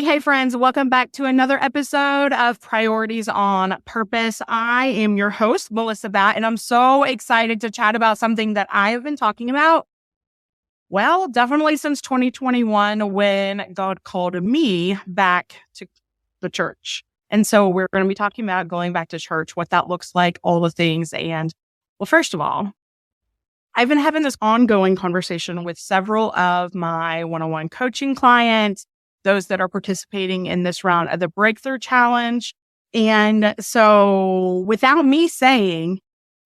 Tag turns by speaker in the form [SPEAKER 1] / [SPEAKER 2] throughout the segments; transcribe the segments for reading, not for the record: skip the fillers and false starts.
[SPEAKER 1] Hey, friends. Welcome back to another episode of Priorities on Purpose. I am your host, Melissa Batt, and I'm so excited to chat about something that I have been talking about, well, definitely since 2021 when God called me back to the church. And so we're going to be talking about going back to church, what that looks like, all the things. And well, first of all, I've been having this ongoing conversation with several of my one-on-one coaching clients, those that are participating in this round of the Breakthrough Challenge. And so without me saying,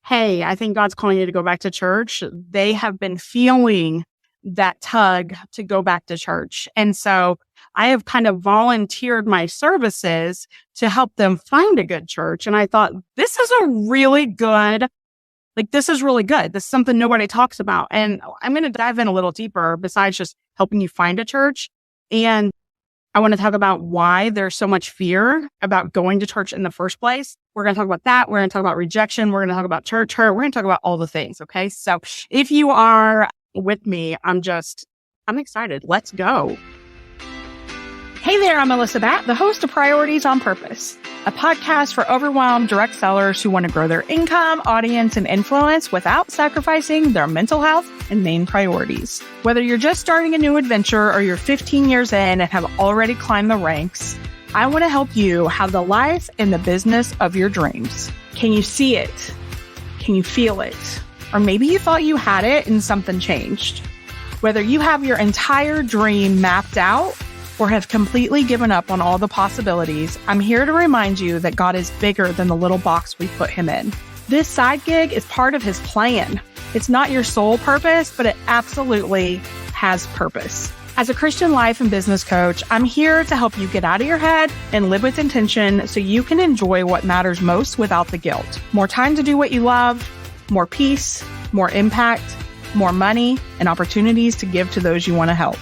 [SPEAKER 1] hey, I think God's calling you to go back to church, they have been feeling that tug to go back to church. And so I have kind of volunteered my services to help them find a good church. And I thought, this is really good. This is something nobody talks about. And I'm going to dive in a little deeper besides just helping you find a church. And I want to talk about why there's so much fear about going to church in the first place. We're going to talk about that. We're going to talk about rejection. We're going to talk about church hurt. We're going to talk about all the things. Okay. So if you are with me, I'm excited. Let's go. Hey there, I'm Melissa Batt, the host of Priorities on Purpose, a podcast for overwhelmed direct sellers who want to grow their income, audience, and influence without sacrificing their mental health and main priorities. Whether you're just starting a new adventure or you're 15 years in and have already climbed the ranks, I want to help you have the life and the business of your dreams. Can you see it? Can you feel it? Or maybe you thought you had it and something changed. Whether you have your entire dream mapped out or have completely given up on all the possibilities, I'm here to remind you that God is bigger than the little box we put him in. This side gig is part of his plan. It's not your sole purpose, but it absolutely has purpose. As a Christian life and business coach, I'm here to help you get out of your head and live with intention so you can enjoy what matters most without the guilt. More time to do what you love, more peace, more impact, more money, and opportunities to give to those you want to help.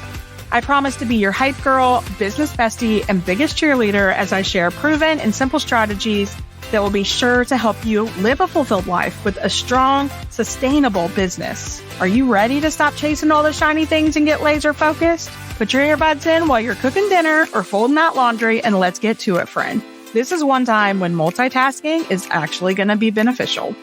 [SPEAKER 1] I promise to be your hype girl, business bestie, and biggest cheerleader as I share proven and simple strategies that will be sure to help you live a fulfilled life with a strong, sustainable business. Are you ready to stop chasing all the shiny things and get laser focused? Put your earbuds in while you're cooking dinner or folding that laundry, and let's get to it, friend. This is one time when multitasking is actually going to be beneficial.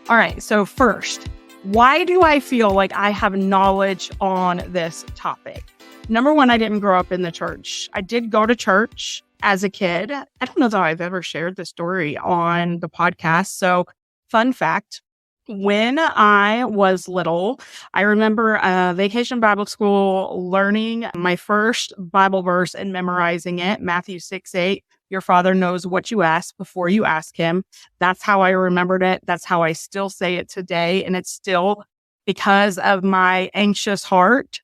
[SPEAKER 1] All right, so first, why do I feel like I have knowledge on this topic? Number one, I didn't grow up in the church. I did go to church as a kid. I don't know that I've ever shared the story on the podcast. So fun fact, when I was little, I remember Vacation Bible School learning my first Bible verse and memorizing it, Matthew 6:8. Your Father knows what you ask before you ask him. That's how I remembered it. That's how I still say it today. And it's still because of my anxious heart.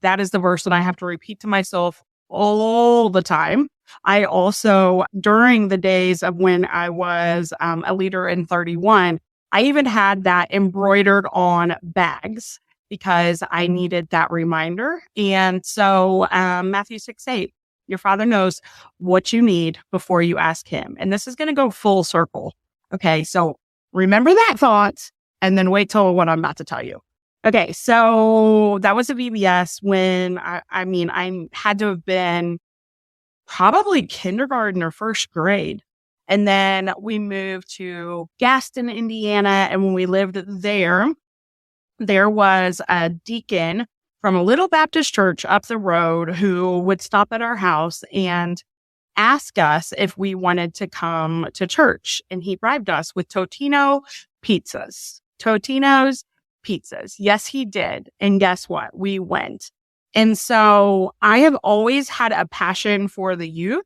[SPEAKER 1] That is the verse that I have to repeat to myself all the time. I also, during the days of when I was a leader in 31, I even had that embroidered on bags because I needed that reminder. And so Matthew 6:8. Your Father knows what you need before you ask him. And this is going to go full circle. Okay, so remember that thought and then wait till what I'm about to tell you. Okay, so that was a VBS when I had to have been probably kindergarten or first grade. And then we moved to Gaston, Indiana. And when we lived there was a deacon from a little Baptist church up the road who would stop at our house and ask us if we wanted to come to church. And he bribed us with Totino's pizzas. Yes, he did. And guess what? We went. And so I have always had a passion for the youth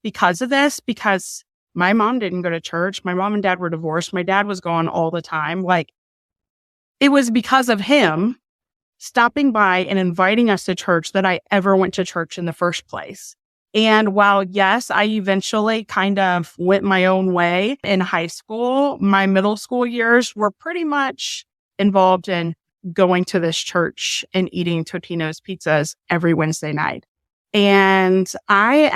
[SPEAKER 1] because of this, because my mom didn't go to church. My mom and dad were divorced. My dad was gone all the time. It was because of him stopping by and inviting us to church that I ever went to church in the first place. And while, yes, I eventually kind of went my own way in high school, my middle school years were pretty much involved in going to this church and eating Totino's pizzas every Wednesday night. And I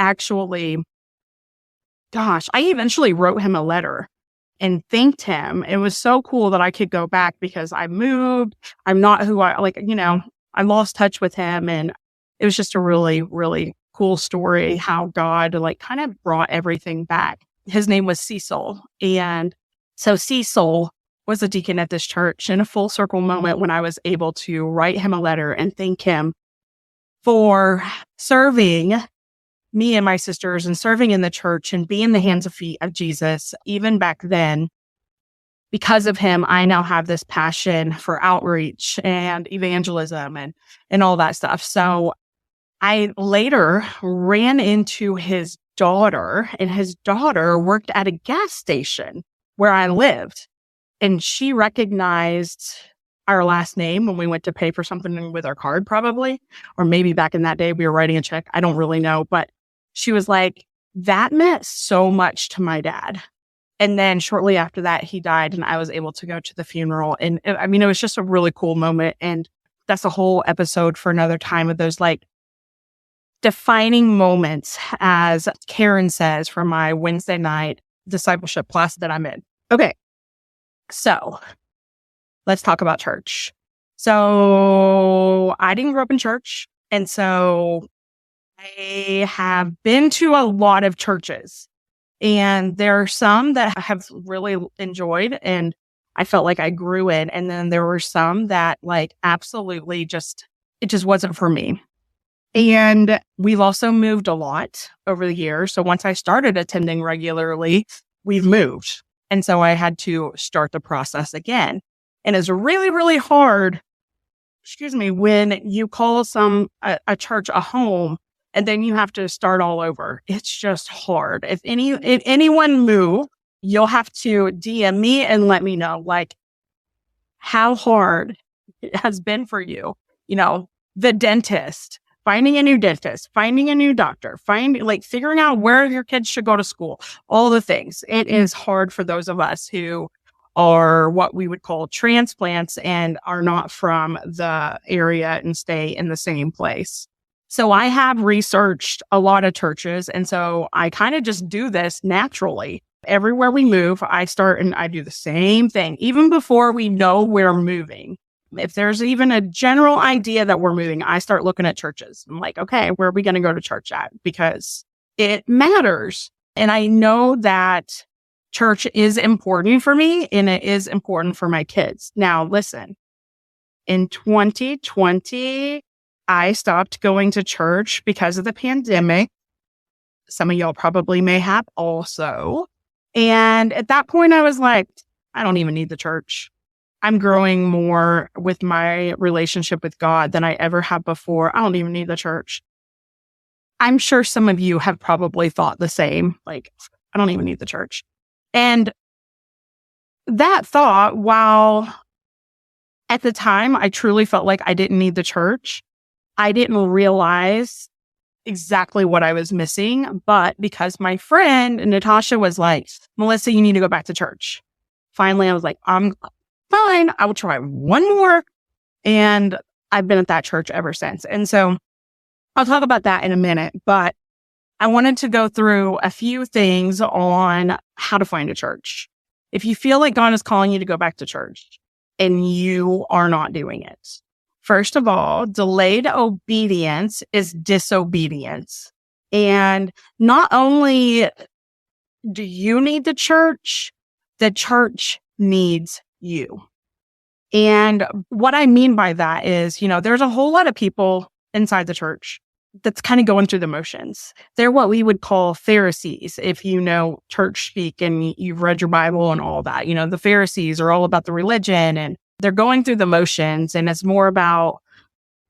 [SPEAKER 1] eventually wrote him a letter and thanked him. It was so cool that I could go back because I moved. I'm not who I lost touch with him. And it was just a really, really cool story how God like kind of brought everything back. His name was Cecil. And so Cecil was a deacon at this church, in a full circle moment when I was able to write him a letter and thank him for serving me and my sisters and serving in the church and being the hands and feet of Jesus. Even back then, because of him, I now have this passion for outreach and evangelism and all that stuff. So I later ran into his daughter, and his daughter worked at a gas station where I lived. And she recognized our last name when we went to pay for something with our card, probably. Or maybe back in that day, we were writing a check. I don't really know. But she was like, that meant so much to my dad. And then shortly after that, he died, and I was able to go to the funeral. And I mean, it was just a really cool moment. And that's a whole episode for another time, of those like defining moments, as Karen says, from my Wednesday night discipleship class that I'm in. Okay. So let's talk about church. So I didn't grow up in church. And so I have been to a lot of churches, and there are some that I have really enjoyed and I felt like I grew in. And then there were some that like absolutely it just wasn't for me. And we've also moved a lot over the years. So once I started attending regularly, we've moved. And so I had to start the process again. And it's really, really hard, when you call a church a home and then you have to start all over. It's just hard. If anyone move, you'll have to DM me and let me know like how hard it has been for you. The dentist, finding a new dentist, finding a new doctor, figuring out where your kids should go to school, all the things. It is hard for those of us who are what we would call transplants and are not from the area and stay in the same place. So I have researched a lot of churches. And so I kind of just do this naturally. Everywhere we move, I start and I do the same thing, even before we know we're moving. If there's even a general idea that we're moving, I start looking at churches. I'm like, okay, where are we going to go to church at? Because it matters. And I know that church is important for me, and it is important for my kids. Now, listen, in 2020, I stopped going to church because of the pandemic. Some of y'all probably may have also. And at that point, I was like, I don't even need the church. I'm growing more with my relationship with God than I ever have before. I don't even need the church. I'm sure some of you have probably thought the same. Like, I don't even need the church. And that thought, while at the time I truly felt like I didn't need the church, I didn't realize exactly what I was missing. But because my friend Natasha was like, Melissa, you need to go back to church. Finally, I was like, I'm fine. I will try one more. And I've been at that church ever since. And so I'll talk about that in a minute. But I wanted to go through a few things on how to find a church. If you feel like God is calling you to go back to church and you are not doing it, first of all, delayed obedience is disobedience. And not only do you need the church needs you. And what I mean by that is, there's a whole lot of people inside the church that's kind of going through the motions. They're what we would call Pharisees, if you know church speak and you've read your Bible and all that. The Pharisees are all about the religion and they're going through the motions, and it's more about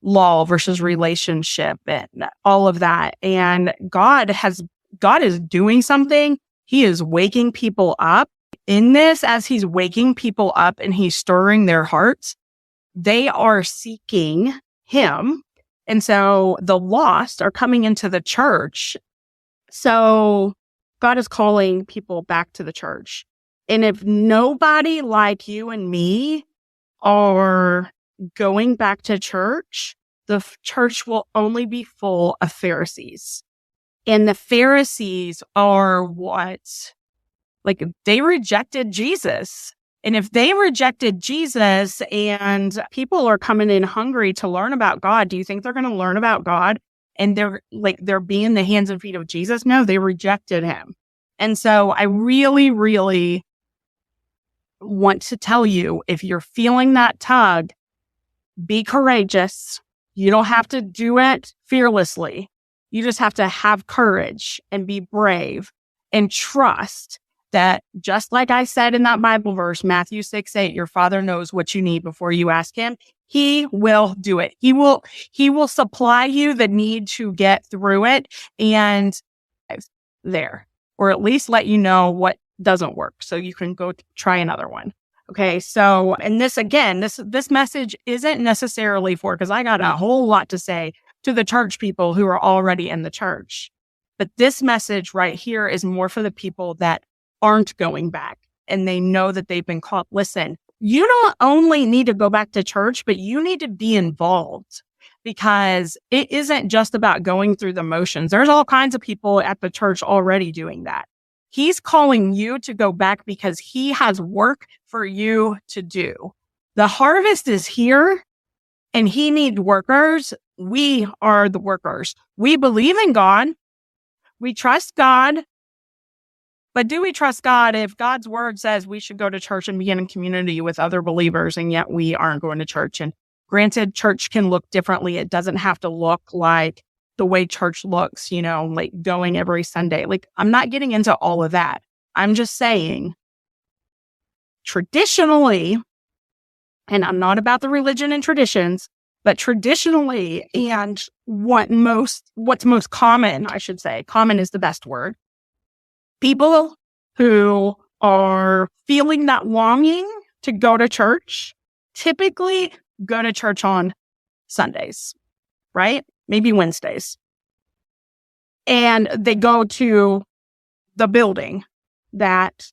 [SPEAKER 1] law versus relationship and all of that. And God is doing something. He is waking people up. In this, as he's waking people up and he's stirring their hearts, they are seeking him. And so the lost are coming into the church. So God is calling people back to the church. And if nobody like you and me are going back to church, the church will only be full of Pharisees. And the Pharisees are what? Like, they rejected Jesus. And if they rejected Jesus and people are coming in hungry to learn about God, do you think they're going to learn about God and they're being the hands and feet of Jesus? No, they rejected him. And so I really, really want to tell you, if you're feeling that tug, be courageous. You don't have to do it fearlessly. You just have to have courage and be brave and trust that, just like I said in that Bible verse, Matthew 6:8, your Father knows what you need before you ask him. He will do it. He will supply you the need to get through it and there, or at least let you know what doesn't work so you can go try another one. Okay. So, and this again, this message isn't necessarily for, because I got a whole lot to say to the church people who are already in the church. But this message right here is more for the people that aren't going back and they know that they've been called. Listen, you don't only need to go back to church, but you need to be involved, because it isn't just about going through the motions. There's all kinds of people at the church already doing that. He's calling you to go back because he has work for you to do. The harvest is here and he needs workers. We are the workers. We believe in God. We trust God. But do we trust God if God's word says we should go to church and be in community with other believers, and yet we aren't going to church? And granted, church can look differently. It doesn't have to look like the way church looks, like going every Sunday. Like, I'm not getting into all of that. I'm just saying, traditionally, and I'm not about the religion and traditions, but traditionally, and what's most common, I should say, common is the best word. People who are feeling that longing to go to church typically go to church on Sundays, right? Maybe Wednesdays. And they go to the building that,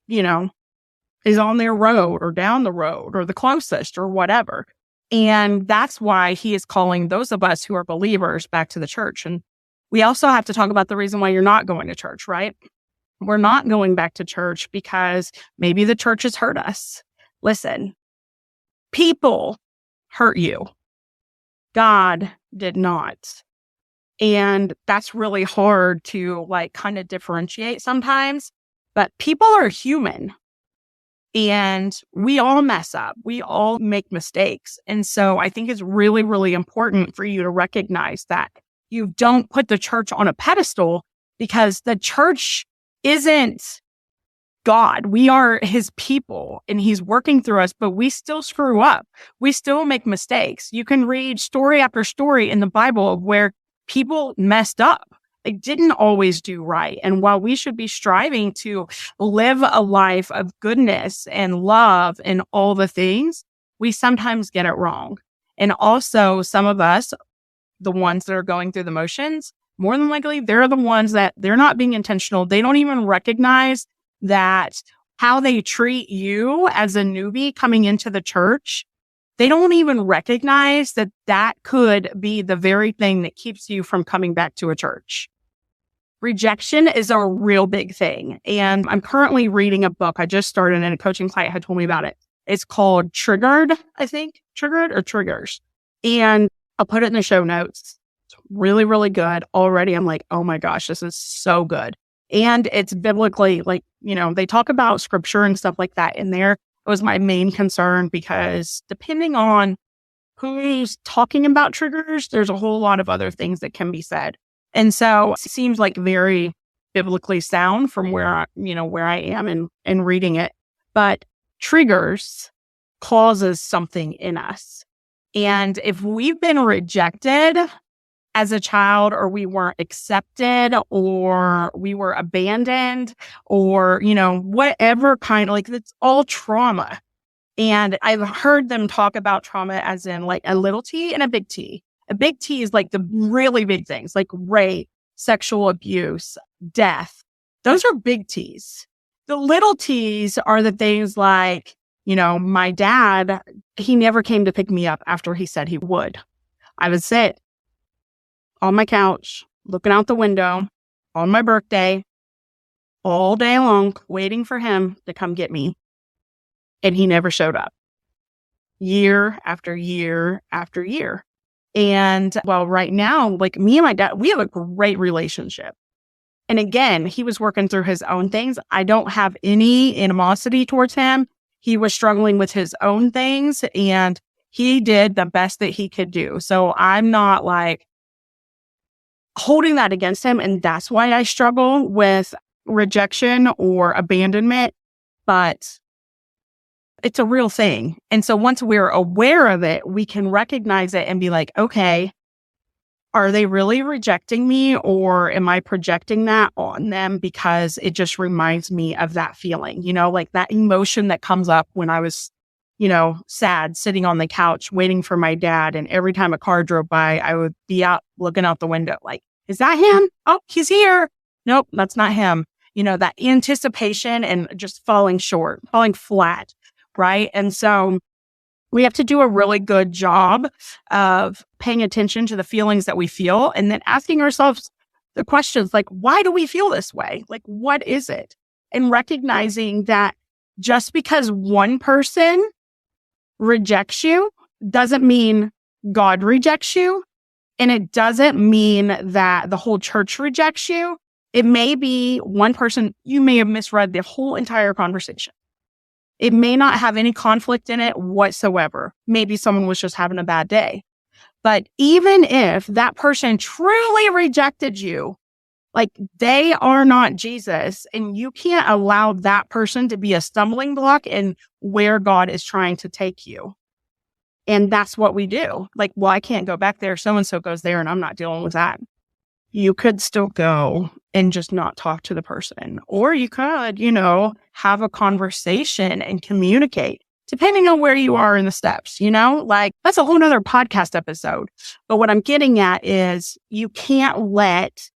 [SPEAKER 1] is on their road or down the road or the closest or whatever. And that's why he is calling those of us who are believers back to the church. And we also have to talk about the reason why you're not going to church, right? We're not going back to church because maybe the church has hurt us. Listen, people hurt you. God did not. And that's really hard to kind of differentiate sometimes, but people are human and we all mess up. We all make mistakes. And so I think it's really, really important for you to recognize that you don't put the church on a pedestal, because the church isn't God. We are his people and he's working through us, but we still screw up. We still make mistakes. You can read story after story in the Bible of where people messed up. They didn't always do right. And while we should be striving to live a life of goodness and love and all the things, we sometimes get it wrong. And also, some of us, the ones that are going through the motions, more than likely, they're the ones that they're not being intentional. They don't even recognize that how they treat you as a newbie coming into the church, they don't even recognize that that could be the very thing that keeps you from coming back to a church. Rejection is a real big thing. And I'm currently reading a book I just started, and a coaching client had told me about it. It's called Triggered, I think. Triggered or Triggers. And I'll put it in the show notes. It's really, really good. Already I'm like, oh my gosh, this is so good. And it's biblically, they talk about scripture and stuff like that in there. It was my main concern, because depending on who's talking about triggers, there's a whole lot of other things that can be said. And so it seems like very biblically sound from where I am and reading it. But triggers causes something in us. And if we've been rejected as a child, or we weren't accepted, or we were abandoned, or, whatever kind of, it's all trauma. And I've heard them talk about trauma as in a little T and a big T. A big T is the really big things, like rape, sexual abuse, death. Those are big T's. The little T's are the things like, my dad, he never came to pick me up after he said he would. I would sit on my couch, looking out the window on my birthday all day long, waiting for him to come get me. And he never showed up, year after year after year. And well, right now, like me and my dad, we have a great relationship. And again, he was working through his own things. I don't have any animosity towards him. He was struggling with his own things and he did the best that he could do. So I'm not like holding that against him. And that's why I struggle with rejection or abandonment. But it's a real thing. And so once we're aware of it, we can recognize it and be like, okay, are they really rejecting me or am I projecting that on them because it just reminds me of that feeling, like that emotion that comes up when I was, sad, sitting on the couch, waiting for my dad. And every time a car drove by, I would be out looking out the window like, is that him? Oh, he's here. Nope, that's not him. That anticipation and just falling short, falling flat. Right. And so we have to do a really good job of paying attention to the feelings that we feel and then asking ourselves the questions like, why do we feel this way? Like, what is it? And recognizing that just because one person rejects you doesn't mean God rejects you. And it doesn't mean that the whole church rejects you. It may be one person, you may have misread the whole entire conversation. It may not have any conflict in it whatsoever. Maybe someone was just having a bad day. But even if that person truly rejected you, like they are not Jesus, and you can't allow that person to be a stumbling block in where God is trying to take you. And that's what we do. Like, well, I can't go back there. So-and-so goes there and I'm not dealing with that. You could still go and just not talk to the person. Or you could, have a conversation and communicate, depending on where you are in the steps, like that's a whole nother podcast episode. But what I'm getting at is you can't let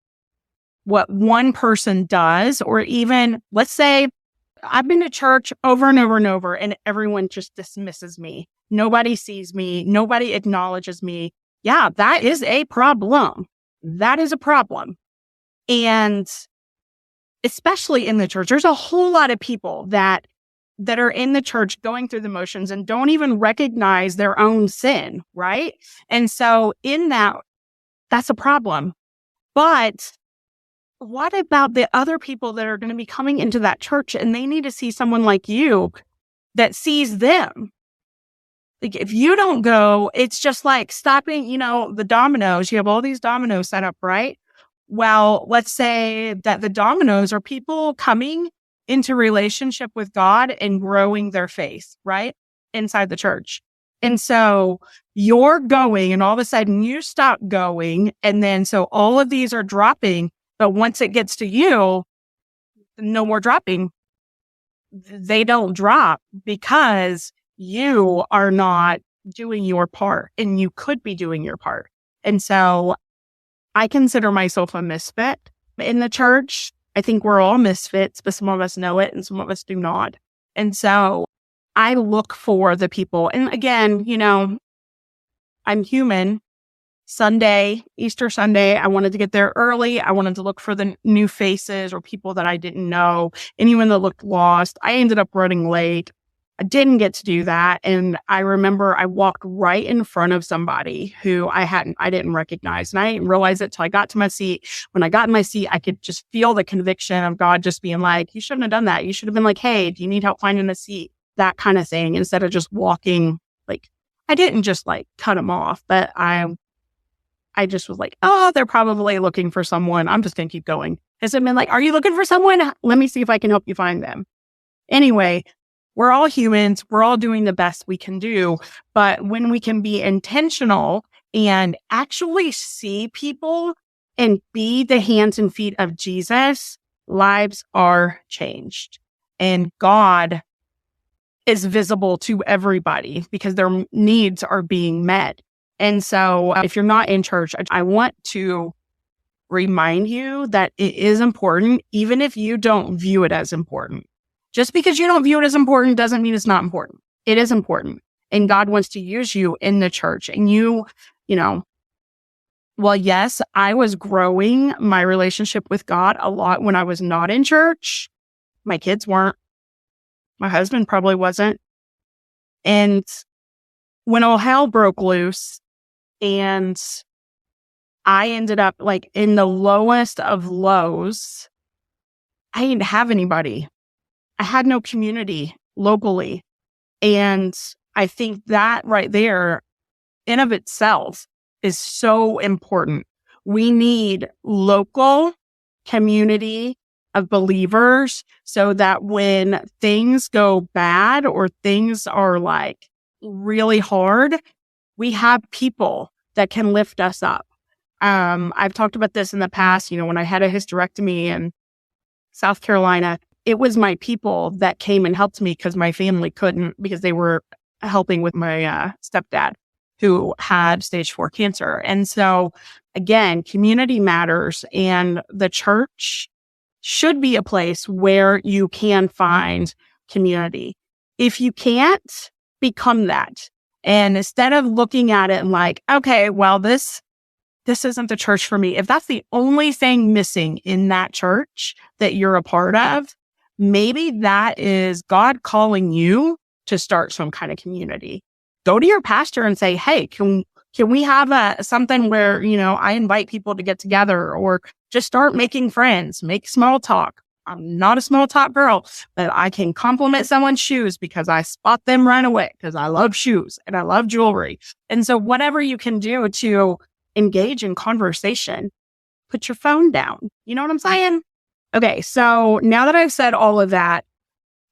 [SPEAKER 1] what one person does, or even, let's say, I've been to church over and over and over, and everyone just dismisses me. Nobody sees me. Nobody acknowledges me. Yeah, that is a problem. That is a problem. And especially in the church, there's a whole lot of people that are in the church going through the motions and don't even recognize their own sin, right? And so in that's a problem. But what about the other people that are going to be coming into that church and they need to see someone like you that sees them? Like if you don't go, it's just like stopping, the dominoes. You have all these dominoes set up, right? Well, let's say that the dominoes are people coming into relationship with God and growing their faith, right? Inside the church. And so you're going and all of a sudden you stop going. And then so all of these are dropping. But once it gets to you, no more dropping. They don't drop because you are not doing your part and you could be doing your part. And so I consider myself a misfit in the church. I think we're all misfits, but some of us know it and some of us do not. And so I look for the people. And again, I'm human. Easter Sunday, I wanted to get there early. I wanted to look for the new faces or people that I didn't know, anyone that looked lost. I ended up running late. I didn't get to do that. And I remember I walked right in front of somebody who I didn't recognize. And I didn't realize it till I got to my seat. When I got in my seat, I could just feel the conviction of God just being like, you shouldn't have done that. You should have been like, hey, do you need help finding a seat? That kind of thing. Instead of just walking, like, I didn't just like cut them off, but I just was like, oh, they're probably looking for someone. I'm just going to keep going. Has it been like, are you looking for someone? Let me see if I can help you find them. Anyway, we're all humans. We're all doing the best we can do. But when we can be intentional and actually see people and be the hands and feet of Jesus, lives are changed. And God is visible to everybody because their needs are being met. And so if you're not in church, I want to remind you that it is important, even if you don't view it as important. Just because you don't view it as important doesn't mean it's not important. It is important. And God wants to use you in the church. And well, yes, I was growing my relationship with God a lot when I was not in church. My kids weren't. My husband probably wasn't. And when all hell broke loose and I ended up like in the lowest of lows, I didn't have anybody. I had no community locally. And I think that right there in of itself is so important. We need local community of believers so that when things go bad or things are like really hard, we have people that can lift us up. I've talked about this in the past, when I had a hysterectomy in South Carolina, it was my people that came and helped me because my family couldn't, because they were helping with my stepdad who had stage 4 cancer. And so again, community matters, and the church should be a place where you can find community. If you can't, become that. And instead of looking at it and like, okay, well, this isn't the church for me. If that's the only thing missing in that church that you're a part of, maybe that is God calling you to start some kind of community. Go to your pastor and say, hey, can we have something where, I invite people to get together, or just start making friends, make small talk. I'm not a small talk girl, but I can compliment someone's shoes because I spot them right away because I love shoes and I love jewelry. And so whatever you can do to engage in conversation, put your phone down. You know what I'm saying? Okay, so now that I've said all of that,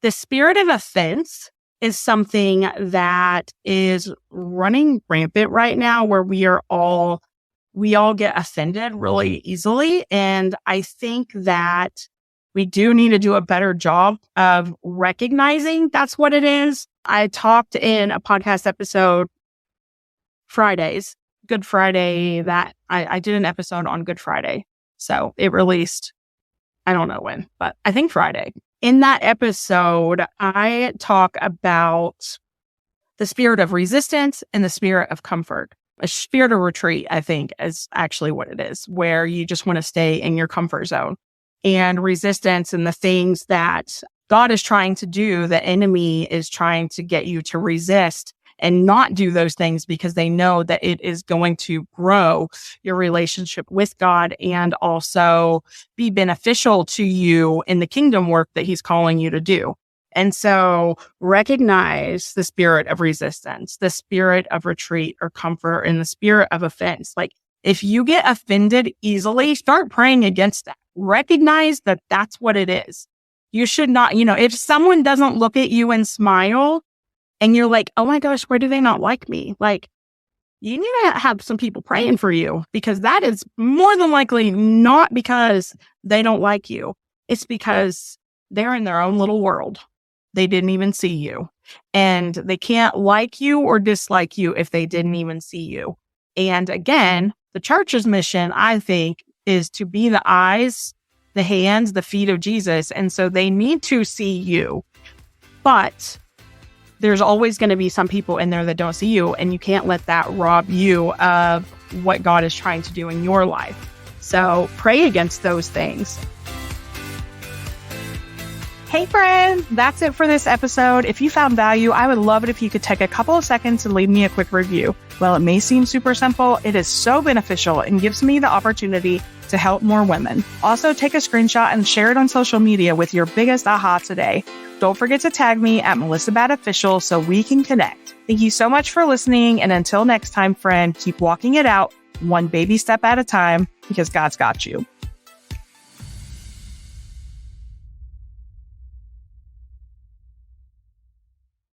[SPEAKER 1] the spirit of offense is something that is running rampant right now, where we all get offended really easily. And I think that we do need to do a better job of recognizing that's what it is. I talked in a podcast episode Fridays, Good Friday, that I did an episode on Good Friday. So it released, I don't know when, but I think Friday. In that episode, I talk about the spirit of resistance and the spirit of comfort. A spirit of retreat, I think, is actually what it is, where you just want to stay in your comfort zone. And resistance and the things that God is trying to do, the enemy is trying to get you to resist and not do those things because they know that it is going to grow your relationship with God and also be beneficial to you in the kingdom work that he's calling you to do. And so recognize the spirit of resistance, the spirit of retreat or comfort, and the spirit of offense. Like, if you get offended easily, start praying against that. Recognize that that's what it is. You should not, if someone doesn't look at you and smile and you're like, oh my gosh, why do they not like me? Like, you need to have some people praying for you, because that is more than likely not because they don't like you. It's because they're in their own little world. They didn't even see you, and they can't like you or dislike you if they didn't even see you. And again, the church's mission, I think, is to be the eyes, the hands, the feet of Jesus. And so they need to see you, but there's always going to be some people in there that don't see you, and you can't let that rob you of what God is trying to do in your life. So pray against those things. Hey friends, that's it for this episode. If you found value, I would love it if you could take a couple of seconds and leave me a quick review. While it may seem super simple, it is so beneficial and gives me the opportunity to help more women. Also, take a screenshot and share it on social media with your biggest aha today. Don't forget to tag me at Melissa Bat Official so we can connect. Thank you so much for listening. And until next time, friend, keep walking it out one baby step at a time, because God's got you.